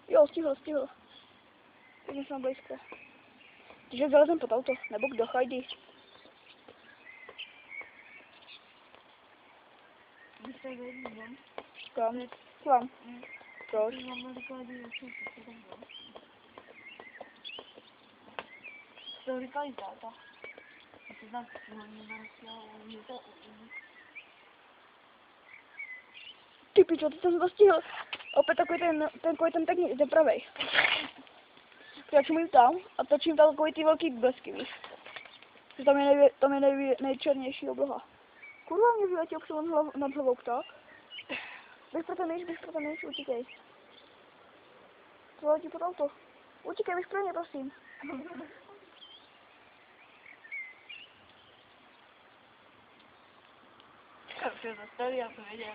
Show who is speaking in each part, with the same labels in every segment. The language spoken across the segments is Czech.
Speaker 1: Jo, stihl. Teď jsem blízko. Takže vylezem pod auto, nebo kdo chajdi. Kam? K vám. Proč?
Speaker 2: To říkali táta. A to znám, že ho mě narostila,
Speaker 1: Ty pičo, to jsem zastihl. Opět takový ten technik, ten pravej. Já čumím tam a točím tam takový ty velký blesky, víš. Že tam je nejčernější obloha. Kurva, mě vyletěl přímo nad hlavou pták. Běž pro ten myš, utíkej. To letí pod auto. Utíkej, běž pro ně, prosím.
Speaker 2: Já se zastavil, já jsem věděl.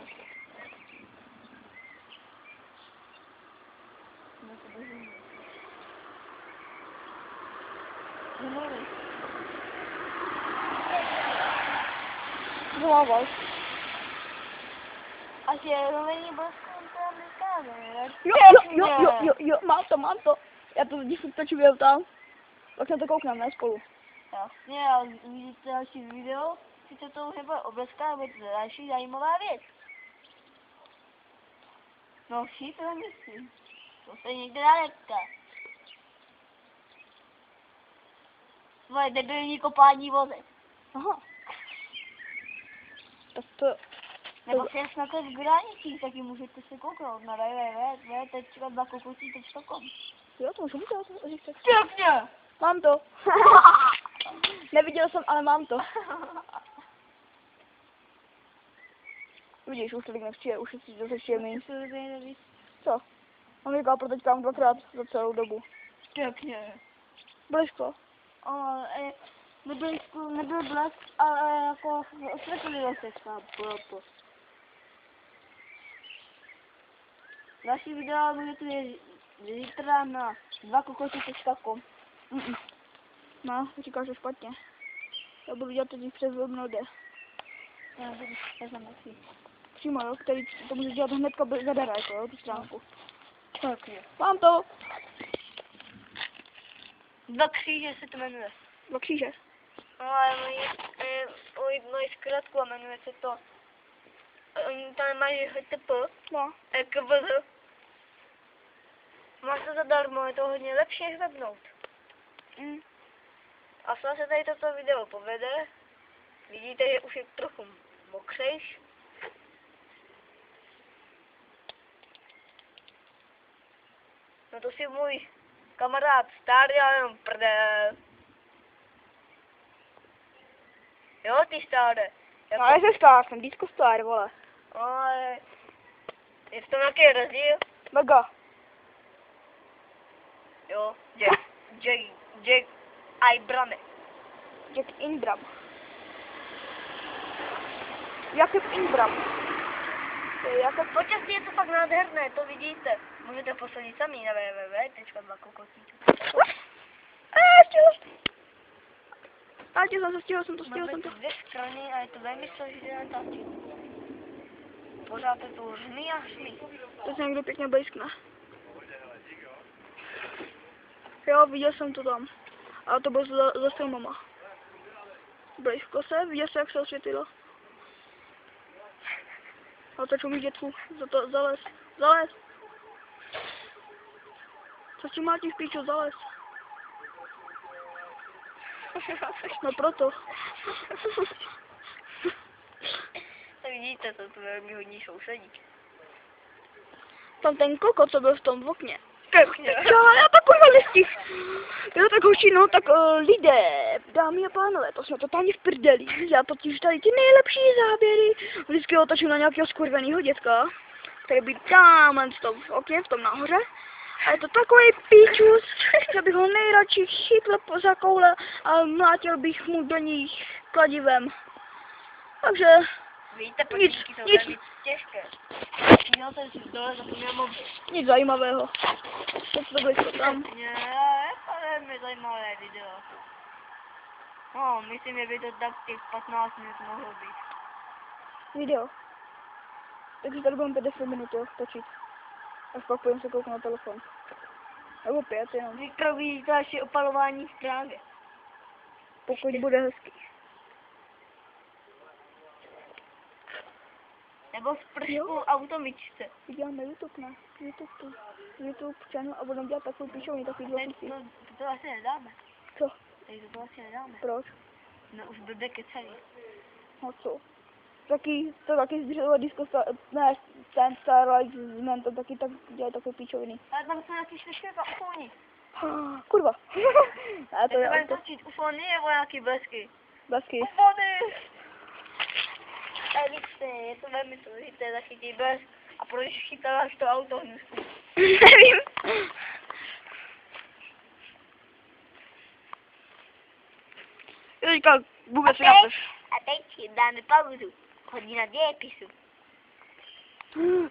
Speaker 2: Nemluvím.
Speaker 1: Zvolával.
Speaker 2: Asi jenom není bleskem, to já neskáme,
Speaker 1: Jo, mám to. Já to když točím tam. Tak na to koukneme, ne spolu.
Speaker 2: Jasně, ale vidíte další video, sice to už nebude obleská, ale to je další zajímavá věc. No všichni to myslím. To se někde dá netka. Svoje debilní kopání vozek.
Speaker 1: Aha. Tak to...
Speaker 2: Nebo si snad v Granicích, taky můžete se kouknout na www.bakokosí.com.
Speaker 1: Jo, to můžu udělat, že chceš.
Speaker 2: Pěkně!
Speaker 1: Mám to. Neviděl jsem, ale mám to. Vidíš, už tolik nevčije, už si zase všimný. Co? On říkal pro teďka dvakrát za celou dobu.
Speaker 2: Pěkně.
Speaker 1: Blízko.
Speaker 2: Nebyl blesk, ale jako osvětlilo se bylo to. Další video můžete zítra na bakokosí.com.
Speaker 1: No, říkáš to špatně. Já budu dělat teď přes webnode.
Speaker 2: Já jsem nechci.
Speaker 1: Přímo, jo, který to můžeš dělat hnedka zadara, jako jo, tu stránku.
Speaker 2: Tak jo.
Speaker 1: Mám to.
Speaker 2: Dva kříže se to jmenuje.
Speaker 1: Dva kříže.
Speaker 2: No ale moji zkrátku a jmenuje se to. Oni tam mají HTP.
Speaker 1: No.
Speaker 2: KVZ. Máš to zadarmo, je to hodně lepší než webnote. A snad se tady toto video povede. Vidíte, že už je trochu mokřejš. No to si můj kamarád starý, ale jenom prdel. Jo, ty staré.
Speaker 1: Jako... No, já jsem star, jsem disco star, vole.
Speaker 2: Ale je v tom nějaký rozdíl?
Speaker 1: Mega.
Speaker 2: Jo, Jack Abrame.
Speaker 1: Jack Ingram. Jakub Ingram.
Speaker 2: Počasí je to fakt nádherné, to vidíte. Můžete posledit sami na www.bakokosí.com.
Speaker 1: Stihl jsem to.
Speaker 2: Dvě strany a je to velmi složité natáčet. Pořád je to hřmí a hřmí.
Speaker 1: To se někdo pěkně blízkne. Jo, viděl jsem to tam. Ale to bylo za filmama. Blízko se, viděl jsi, jak se osvětlilo. A to čumí dětku, zalez. Co ti máš v píču, zalez. No proto.
Speaker 2: To vidíte, to tu velmi hodní sousedí.
Speaker 1: Tam ten kokot, co byl v tom v okně.
Speaker 2: Pěkně.
Speaker 1: Já to kurva nestih. Jo, tak hoši, no, tak lidé, dámy a pánové, to jsme totálně v prdeli. Já totiž tady ty nejlepší záběry vždycky otočím na nějakého skurvenýho dětka, který by tam v tom okně, v tom nahoře. A je to takový píčus, že bych ho nejradši chytl za koule a mlátil bych mu do nich kladivem. Takže
Speaker 2: Víte, podmínky jsou velmi těžké. Jo, to je dole zapomněl mobil.
Speaker 1: Nic zajímavého. Co to blízko tam?
Speaker 2: Je to velmi zajímavé video. No, myslím, že by to tak těch 15 minut mohlo být.
Speaker 1: Video. Takže tady budeme 50 minut, jo, točit. Až pak půjdem se kouknout na telefon. Nebo 5 jenom.
Speaker 2: Zítra vidíte další opalování v trávě.
Speaker 1: Pokud bude hezký.
Speaker 2: Nebo spršku automičce.
Speaker 1: Uděláme YouTube, ne? YouTube channel a budeme dělat takovou píšovní, takový dva kusy.
Speaker 2: No, to asi nedáme.
Speaker 1: Co?
Speaker 2: Takže to asi nedáme.
Speaker 1: Proč?
Speaker 2: No už blbě kecají.
Speaker 1: No co? To taky zřizovat disco, ne, ten Starlight z Men, to taky tak dělají takové píčoviny.
Speaker 2: Ale tam jsou nějaký šlištěka ufony.
Speaker 1: Kurva. A to
Speaker 2: To
Speaker 1: je
Speaker 2: budeme točit ufony nebo nějaký blesky.
Speaker 1: blesky.
Speaker 2: Ufony! Víte, je to velmi složité zachytit blesk. A proč chytáš to auto hnusný?
Speaker 1: Nevím. Teďka vůbec nechápeš.
Speaker 2: A teď si dáme pauzu. Hodina dějepisu.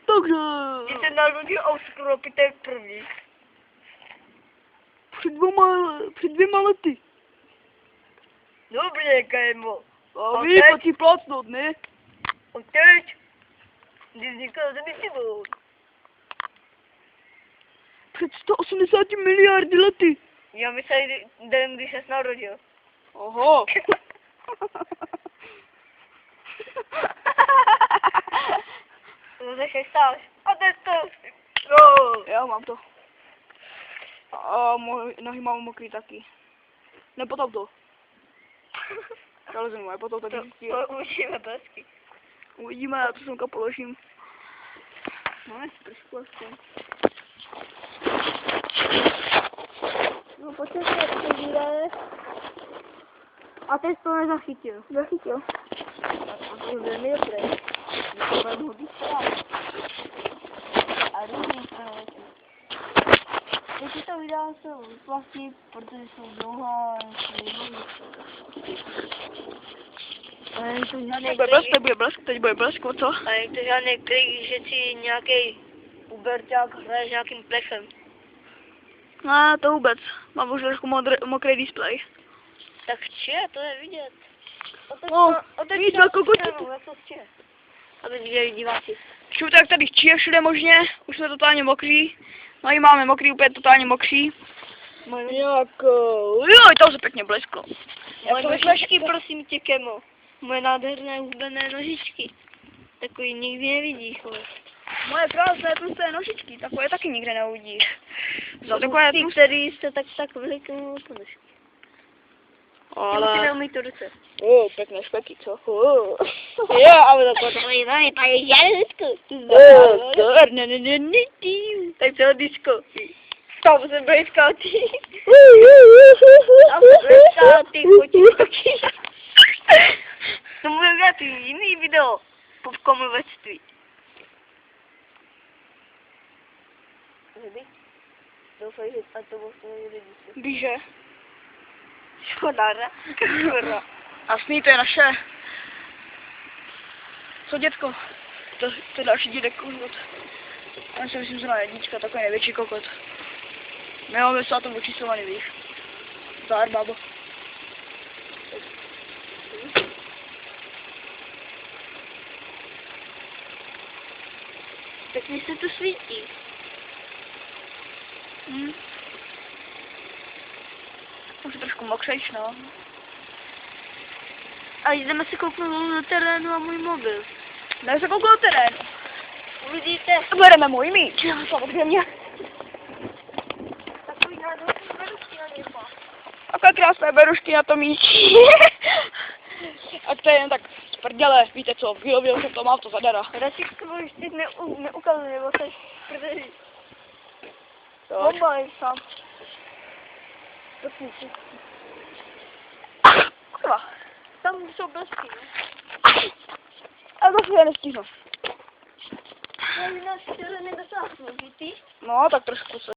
Speaker 1: Takže...
Speaker 2: Kdy se narodil Oskar Peter první.
Speaker 1: Před dvěma lety.
Speaker 2: Dobré, Kajmo.
Speaker 1: A vy patří plácnout, ne?
Speaker 2: A teď? Kdy vznikl zemysl?
Speaker 1: Před 180 miliardy lety.
Speaker 2: Já myslel, den, když se narodil.
Speaker 1: Oho.
Speaker 2: To se chystáš. A teď to. No.
Speaker 1: Já mám to. A moje nohy mám mokrý taky. Nepotap to. Já lezem, já potom taky zjistím.
Speaker 2: To uvidíme blesky.
Speaker 1: Uvidíme, já to semka položím. Máme si trošku aspoň. No počkej, to vyjde.
Speaker 2: A teď to nezachytil.
Speaker 1: Zachytil.
Speaker 2: To je velmi dobré. To bude hodit a různý zpravodajství. Teď to videa jsou vlastně, protože jsou dlouhá,
Speaker 1: Bude blesk, teď bude blesk, co?
Speaker 2: a je to žádný krik, že si nějaký uberťák hraje s nějakým plechem.
Speaker 1: No, to vůbec. Mám už trošku mokrý displej.
Speaker 2: Tak če, to je vidět.
Speaker 1: Víc velkou
Speaker 2: kotitu. Aby viděli diváci.
Speaker 1: Všude, jak tady chčije, všude možně. Už jsme totálně mokří. No i máme mokrý, úplně totálně mokří. Joj, to se pěkně blesklo.
Speaker 2: Moje nožičky, prosím tě, Kemo. Moje nádherné hubené nožičky. Takový nikdy nevidíš, ale.
Speaker 1: Moje krásné tlusté nožičky, takové taky nikde neuvidíš. Za takové
Speaker 2: Ty,
Speaker 1: tlusté.
Speaker 2: který jste tak veliké nožičky.
Speaker 1: Ale...
Speaker 2: Ty neumí to ruce.
Speaker 1: Pěkné špeky, co? Jo, ale takové to...
Speaker 2: To je žaludku. Tak co, disko? Tam se brejskal ty. Tam se brejskal ty kočičky. To můžeme dělat jiný video. Popkomovectví. Doufám, že a to vlastně nebude disko.
Speaker 1: Víže.
Speaker 2: Škoda, ne? Škoda.
Speaker 1: A sní, to je naše. Co, dětko? To je další dědek kokot. Já si myslím, že na jednička, takový největší kokot. My máme se na tom očíslovaný, víš. Zdár, babo.
Speaker 2: Tak mi se to svítí.
Speaker 1: Už je trošku mokřejš, no.
Speaker 2: A jdeme se kouknout do terénu a můj mobil.
Speaker 1: Jdeme se kouknout do terénu.
Speaker 2: Uvidíte.
Speaker 1: Bereme můj míč, samozřejmě.
Speaker 2: Takový nádherný berušky na něm.
Speaker 1: Takové krásné berušky na tom míči. A to je jen tak z prdele, víte co, vylovil jsem to, mám to zadara.
Speaker 2: Radši to už teď neukazuje, nebo seš prdeli.
Speaker 1: To.
Speaker 2: Bomba je sám.
Speaker 1: Kurva.
Speaker 2: Tam jsou blesky, ne?
Speaker 1: A to si já nestihnu.
Speaker 2: Ale nás včera nedosáhnu, víš?
Speaker 1: No, tak trošku se